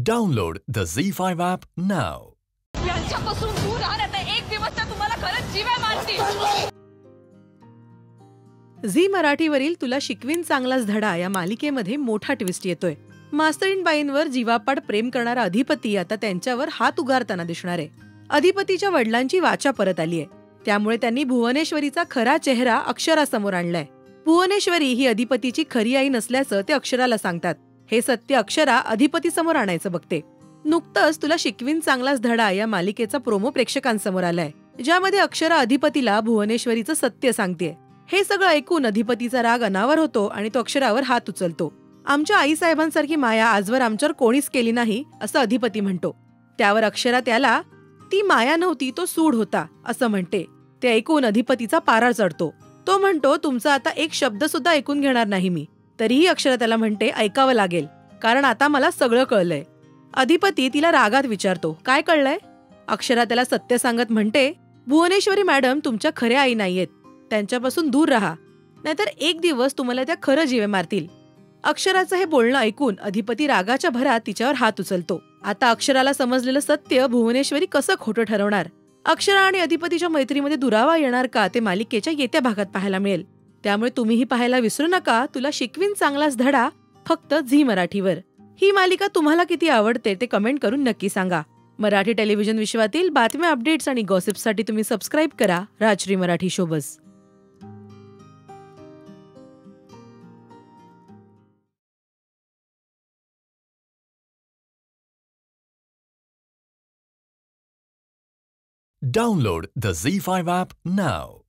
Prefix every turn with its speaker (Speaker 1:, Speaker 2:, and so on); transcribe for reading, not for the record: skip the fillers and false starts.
Speaker 1: Download the ZEE5 app now.
Speaker 2: यांच्यापासून दूर राहा नाही तर एक दिवस त्या तुम्हाला खरंच जीवे मारतील.
Speaker 3: झी मराठीवरील तुला शिकवीन चांगलाच धडा या मालिकेमध्ये मोठा ट्विस्ट येतोय. मास्तरीणबाईंवर जीवापाड प्रेम करणारा अधिपती आता त्यांच्यावर हात उगारताना दिसणार आहे. अधिपतीच्या वडिलांची वाचा परत आलीय, त्यामुळे त्यांनी भुवनेश्वरीचा खरा चेहरा अक्षरासमोर आणलाय. भुवनेश्वरी ही अधिपतीची खरी आई नसल्याचं ते अक्षराला सांगतात. हे सत्य अक्षरा अधिपती समोर आणायचं बघते. नुकतंच तुला शिकवीन चांगलाच धडा या मालिकेचा प्रोमो प्रेक्षकांसमोर आलाय, ज्यामध्ये अक्षरा अधिपतीला भुवनेश्वरीचं सत्य सांगतेय. हे सगळं ऐकून अधिपतीचा राग अनावर होतो आणि तो अक्षरावर हात उचलतो. आमच्या आईसाहेबांसारखी माया आजवर आमच्यावर कोणीच केली नाही असं अधिपती म्हणतो. त्यावर अक्षरा त्याला ती माया नव्हती, तो सूड होता असं म्हणते. ते ऐकून अधिपतीचा पारा चढतो. तो म्हणतो तुमचा आता एक शब्द सुद्धा ऐकून घेणार नाही मी. तरीही अक्षरा त्याला म्हणते ऐकावं लागेल, कारण आता मला सगळं कळलंय. अधिपती तिला रागात विचारतो काय कळलंय. अक्षरा त्याला सत्य सांगत म्हणते भुवनेश्वरी मॅडम तुमच्या खऱ्या आई नाहीयेत, त्यांच्यापासून दूर राहा, नाहीतर एक दिवस तुम्हाला त्या खरं जीवे मारतील. अक्षराचं हे बोलणं ऐकून अधिपती रागाच्या भरात तिच्यावर हात उचलतो. आता अक्षराला समजलेलं सत्य भुवनेश्वरी कसं खोटं ठरवणार. अक्षरा आणि अधिपतीच्या मैत्रीमध्ये दुरावा येणार का ते मालिकेच्या येत्या भागात पाहायला मिळेल. त्यामुळे तुम्हीही पाहायला विसरू नका तुला शिकवीन चांगलाच धडा, फक्त झी मराठीवर. ही मालिका तुम्हाला किती आवडते ते कमेंट करून नक्की सांगा. मराठी टेलिव्हिजन विश्वातील बातम्या, अपडेट्स आणि गॉसिपसाठी तुम्ही सबस्क्राईब करा Rajshri Marathi शोबस.
Speaker 1: Download the ZEE5 app now.